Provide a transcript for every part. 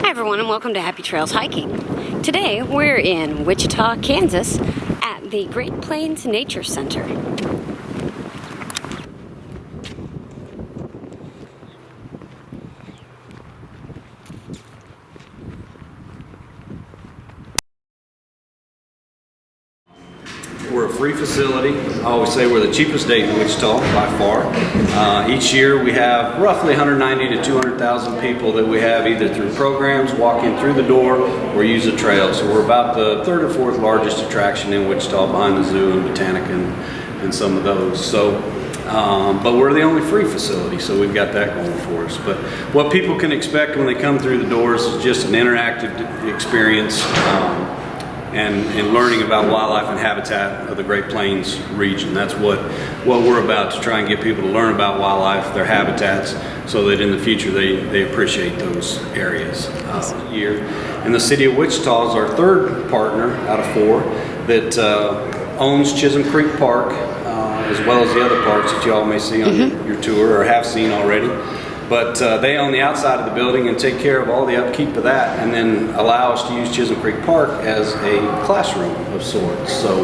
Hi everyone and welcome to Happy Trails Hiking. Today we're in Wichita, Kansas at the Great Plains Nature Center. We're a free facility. I always say we're the cheapest date in Wichita by far. Each year we have roughly 190 to 200,000 people that we have either through programs, walk in through the door, or use a trail. So we're about the third or fourth largest attraction in Wichita behind the zoo and Botanica and some of those. So, but we're the only free facility, so we've got that going for us. But what people can expect when they come through the doors is just an interactive experience. And learning about wildlife and habitat of the Great Plains region. That's what we're about, to try and get people to learn about wildlife, their habitats, so that in the future they appreciate those areas. Year. And the city of Wichita is our third partner out of four that owns Chisholm Creek Park, as well as the other parks that you all may see on your tour or have seen already. But they own the outside of the building and take care of all the upkeep of that, and then allow us to use Chisholm Creek Park as a classroom of sorts. So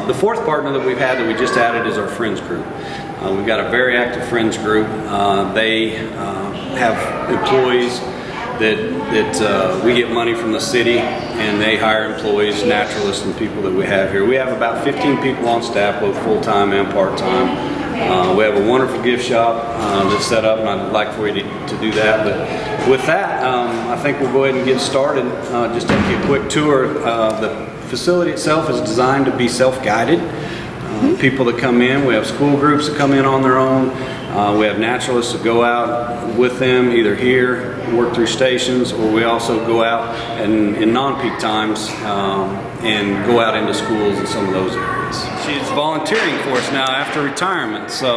the fourth partner that we've had that we just added is our Friends group. We've got a very active Friends group. They have employees that we get money from the city, and they hire employees, naturalists, and people that we have here. We have about 15 people on staff, both full-time and part-time. We have a wonderful gift shop that's set up, and I'd like for you to do that. But with that, I think we'll go ahead and get started. Just take you a quick tour. The facility itself is designed to be self-guided. People that come in, we have school groups that come in on their own. We have naturalists that go out with them, either here, work through stations, or we also go out in non-peak times and go out into schools in some of those areas. She's volunteering for us now after retirement, so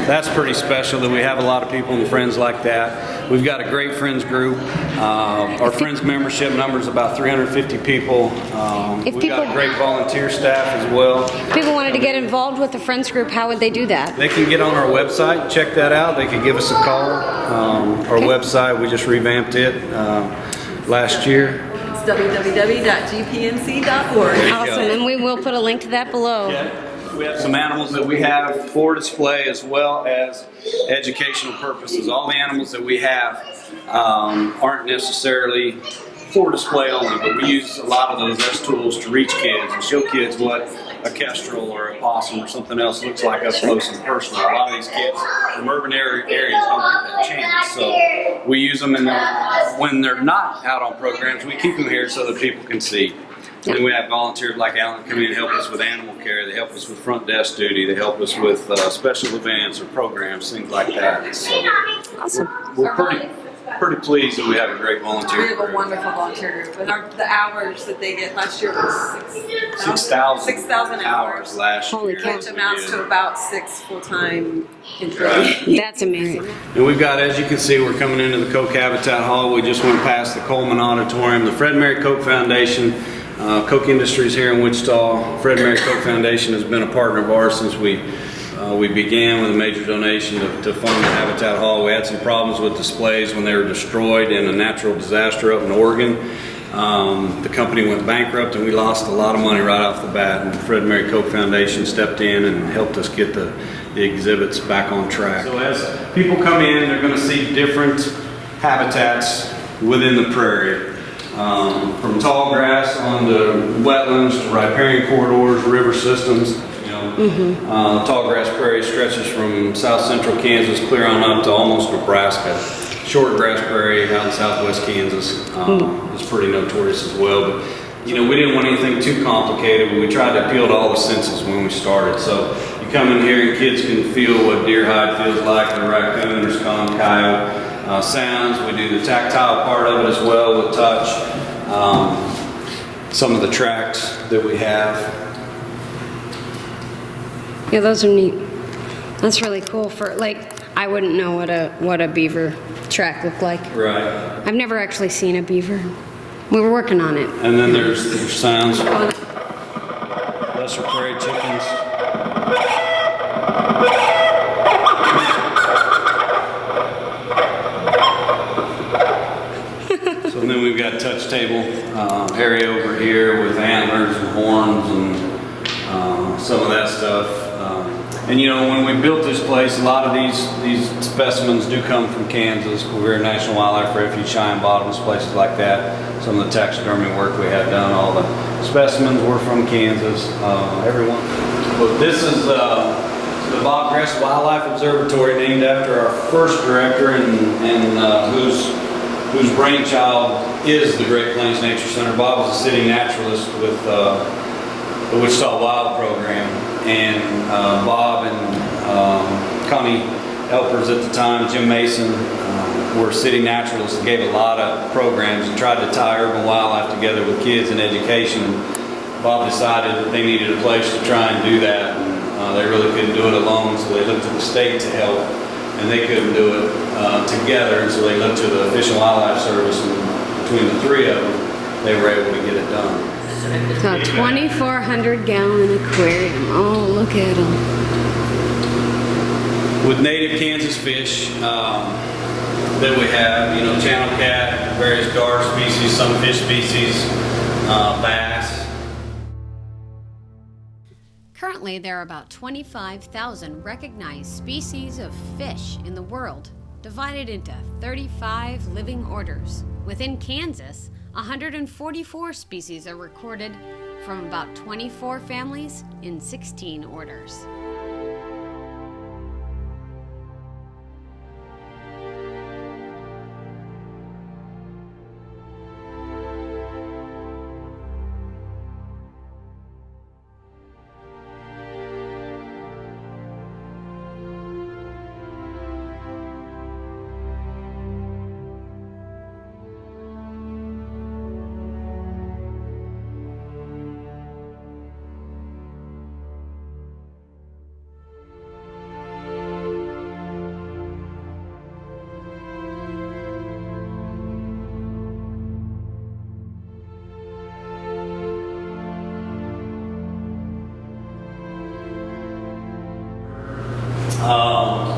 that's pretty special that we have a lot of people and friends like that. We've got a great Friends group. Our Friends membership number is about 350 people. We've got a great volunteer staff as well. If people wanted to get involved with the Friends group, how would they do that? They can get on our website, check that out. They can give us a call. Our website, we just revamped it last year. www.gpnc.org. Awesome, and we will put a link to that below. Yeah. We have some animals that we have for display as well as educational purposes. All the animals that we have aren't necessarily for display only, but we use a lot of those as tools to reach kids and show kids what a kestrel or a possum or something else looks like up close and personal. A lot of these kids from urban areas don't get that chance, so we use them when they're not out on programs. We keep them here so that people can see. And then we have volunteers like Alan come in and help us with animal care. They help us with front desk duty. They help us with special events or programs, things like that. So Awesome. we're pretty pleased that we have a great volunteer We have group. a wonderful volunteer group, and the hours that they get last year was 6,000 hours last Holy year. cow. which amounts to about 6 full-time employees. Right. That's amazing. And we've got, as you can see, we're coming into the Koch Habitat Hall. We just went past the Coleman Auditorium, the Fred Mary Koch Foundation, Koch Industries here in Wichita. Fred Mary Koch Foundation has been a partner of ours since we began with a major donation to fund the Habitat Hall. We had some problems with displays when they were destroyed in a natural disaster up in Oregon. The company went bankrupt and we lost a lot of money right off the bat, and Fred Mary Koch Foundation stepped in and helped us get the exhibits back on track. So as people come in, they're going to see different habitats within the prairie. From tall grass on the wetlands to riparian corridors, river systems. Tall grass prairie stretches from south central Kansas clear on up to almost Nebraska. Short grass prairie out in southwest Kansas is pretty notorious as well. But we didn't want anything too complicated. But we tried to appeal to all the senses when we started. So you come in here and kids can feel what deer hide feels like, or raccoon or skunk, coyote. Sounds. We do the tactile part of it as well with touch. Some of the tracks that we have. Yeah, those are neat. That's really cool. I wouldn't know what a beaver track looked like. Right. I've never actually seen a beaver. We were working on it. And then there's sounds. Lesser prairie chickens. So then we've got a touch table area over here with antlers and horns and some of that stuff. And you know, when we built this place, a lot of these specimens do come from Kansas. We're a National Wildlife Refuge, Cheyenne Bottoms, places like that. Some of the taxidermy work we have done, all the specimens were from Kansas, everyone. But this is the Bob Gress Wildlife Observatory, named after our first director and whose brainchild is the Great Plains Nature Center. Bob was a city naturalist with the Wichita Wild Program, and Bob and Connie Helpers at the time, Jim Mason, were city naturalists and gave a lot of programs and tried to tie urban wildlife together with kids and education. Bob decided that they needed a place to try and do that, and they really couldn't do it alone, so they looked to the state to help, and they couldn't do it together, and so they looked to the Fish and Wildlife Service, and between the three of them, they were able to get it done. So a 2,400-gallon aquarium. Oh, look at them. With native Kansas fish that we have, you know, channel cat, various gar species, some fish species, bass. Currently, there are about 25,000 recognized species of fish in the world, divided into 35 living orders. Within Kansas, 144 species are recorded from about 24 families in 16 orders.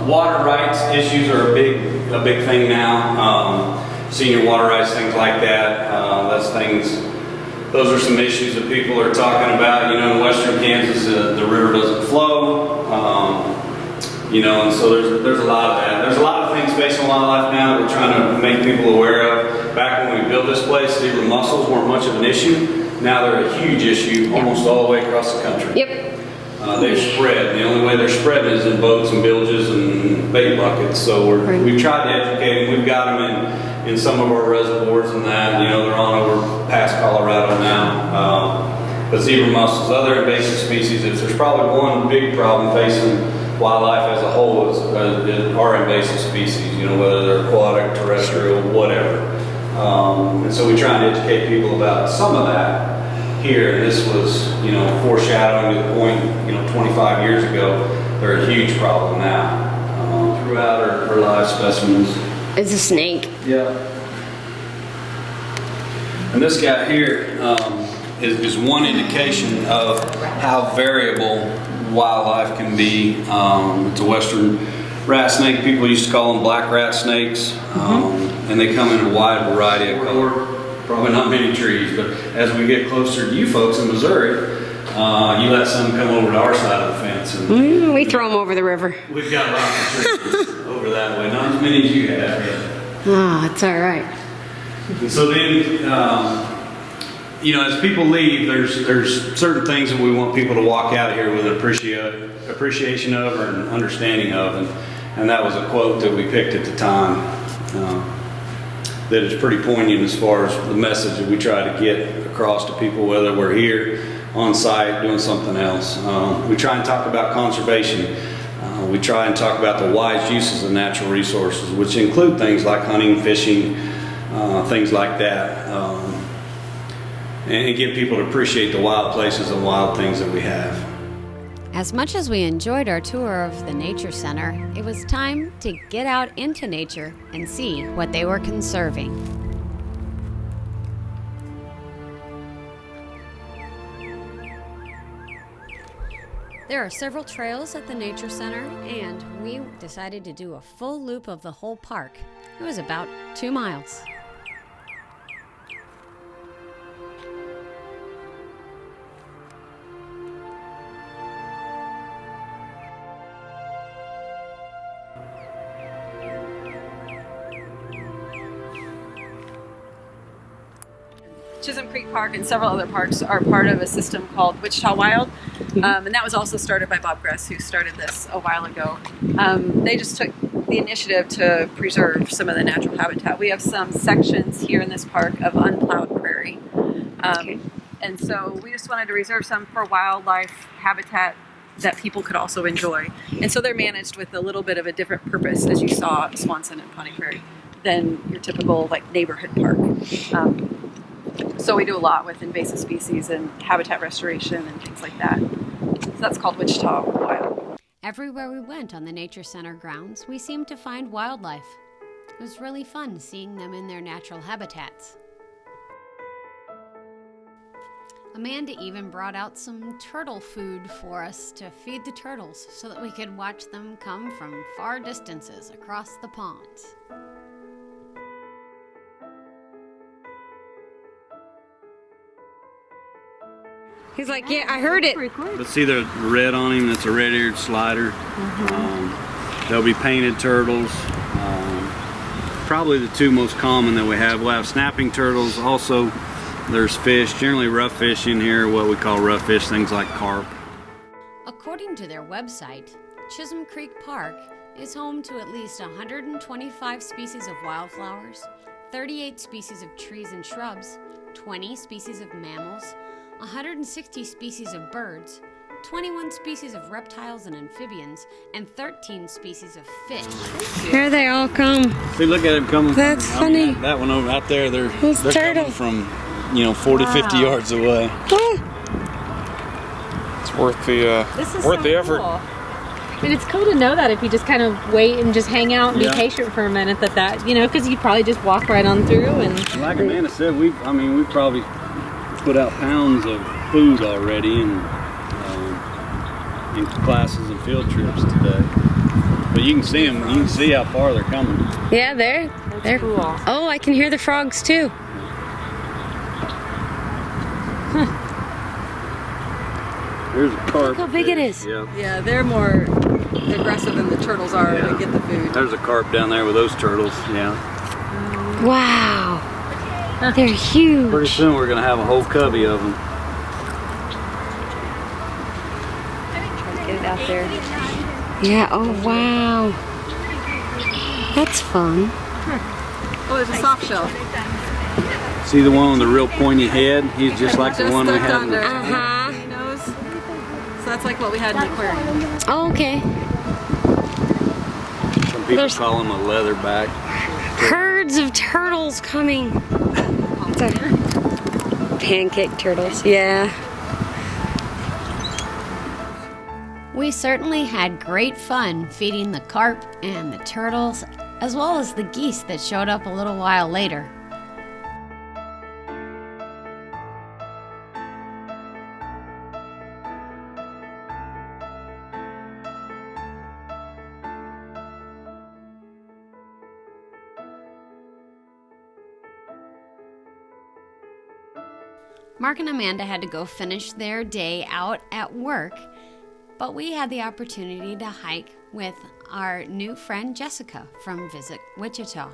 Water rights issues are a big thing now. Senior water rights, things like that. Those are some issues that people are talking about. You know, in western Kansas, the river doesn't flow. You know, and so there's a lot of that. There's a lot of things facing wildlife now that we're trying to make people aware of. Back when we built this place, zebra mussels weren't much of an issue. Now they're a huge issue almost all the way across the country. Yep. They've spread. The only way they're spreading is in boats and bilges and bait buckets. So we've tried to educate them. We've got them in some of our reservoirs and that. You know, they're on over past Colorado now. But zebra mussels, other invasive species, if there's probably one big problem facing wildlife as a whole is our invasive species. You know, whether they're aquatic, terrestrial, whatever. And so we try and educate people about some of that here. This was, you know, foreshadowing to the point, you know, 25 years ago. They're a huge problem now. Throughout our live specimens. It's a snake. Yeah. And this guy here is one indication of how variable wildlife can be. It's a western rat snake. People used to call them black rat snakes. And they come in a wide variety of color. Probably not many trees, but as we get closer to you folks in Missouri, you let some come over to our side of the fence. And We throw them over the river. we've got lots of trees over that way. Not as many as you have yet. Oh, it's all right. And so then, you know, as people leave, there's certain things that we want people to walk out of here with an appreciation of or an understanding of. And that was a quote that we picked at the time. That is pretty poignant as far as the message that we try to get across to people, whether we're here on site doing something else. We try and talk about conservation. We try and talk about the wise uses of natural resources, which include things like hunting, fishing, things like that, and get people to appreciate the wild places and wild things that we have. As much as we enjoyed our tour of the Nature Center, it was time to get out into nature and see what they were conserving. There are several trails at the Nature Center, and we decided to do a full loop of the whole park. It was about 2 miles. Chisholm Creek Park and several other parks are part of a system called Wichita Wild. And that was also started by Bob Gress, who started this a while ago. They just took the initiative to preserve some of the natural habitat. We have some sections here in this park of unplowed prairie. And so we just wanted to reserve some for wildlife habitat that people could also enjoy. And so they're managed with a little bit of a different purpose, as you saw at Swanson and Pawnee Prairie, than your typical like neighborhood park. So we do a lot with invasive species and habitat restoration and things like that. So that's called Wichita Wild. Everywhere we went on the Nature Center grounds, we seemed to find wildlife. It was really fun seeing them in their natural habitats. Amanda even brought out some turtle food for us to feed the turtles so that we could watch them come from far distances across the ponds. He's like, yeah, I heard it. But see the red on him, that's a red-eared slider. There'll be painted turtles. Probably the two most common that we have. We'll have snapping turtles. Also, there's fish, generally rough fish in here, what we call rough fish, things like carp. According to their website, Chisholm Creek Park is home to at least 125 species of wildflowers, 38 species of trees and shrubs, 20 species of mammals, 160 species of birds, 21 species of reptiles and amphibians, and 13 species of fish. Here they all come. See, look at them coming. That's funny. That one over out there, they're turtles. coming from, 40, 50 yards away. It's worth the effort. Cool. And it's cool to know that if you just kind of wait and just hang out and be patient for a minute, because you'd probably just walk right on through. And like Amanda said, we probably put out pounds of food already in classes and field trips today. But you can see them. You can see how far they're coming. Yeah, they're cool. Oh, I can hear the frogs too. There's a carp. Look how big it is. Yeah, they're more aggressive than the turtles are to get the food. There's a carp down there with those turtles. Yeah. Wow. They're huge. Pretty soon we're going to have a whole covey of them. Get it out there. Yeah, oh wow. That's fun. Oh, there's a soft shell. See the one with the real pointy head? He's just like the one we stuck had. under. Uh-huh. Nose. So that's like what we had in the aquarium. Oh, okay. Some people call him a leatherback. Herds of turtles coming. Pancake turtles, yeah. We certainly had great fun feeding the carp and the turtles, as well as the geese that showed up a little while later. Mark and Amanda had to go finish their day out at work, but we had the opportunity to hike with our new friend Jessica from Visit Wichita.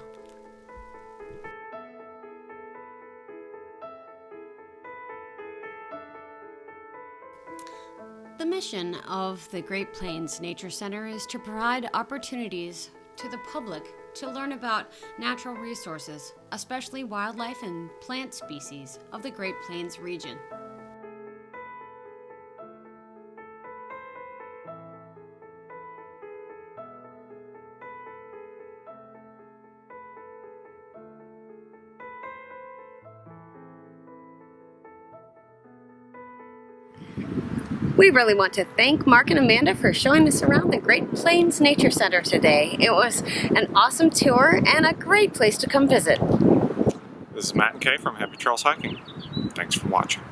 The mission of the Great Plains Nature Center is to provide opportunities to the public to learn about natural resources, especially wildlife and plant species of the Great Plains region. We really want to thank Mark and Amanda for showing us around the Great Plains Nature Center today. It was an awesome tour and a great place to come visit. This is Matt and Kay from Happy Trails Hiking. Thanks for watching.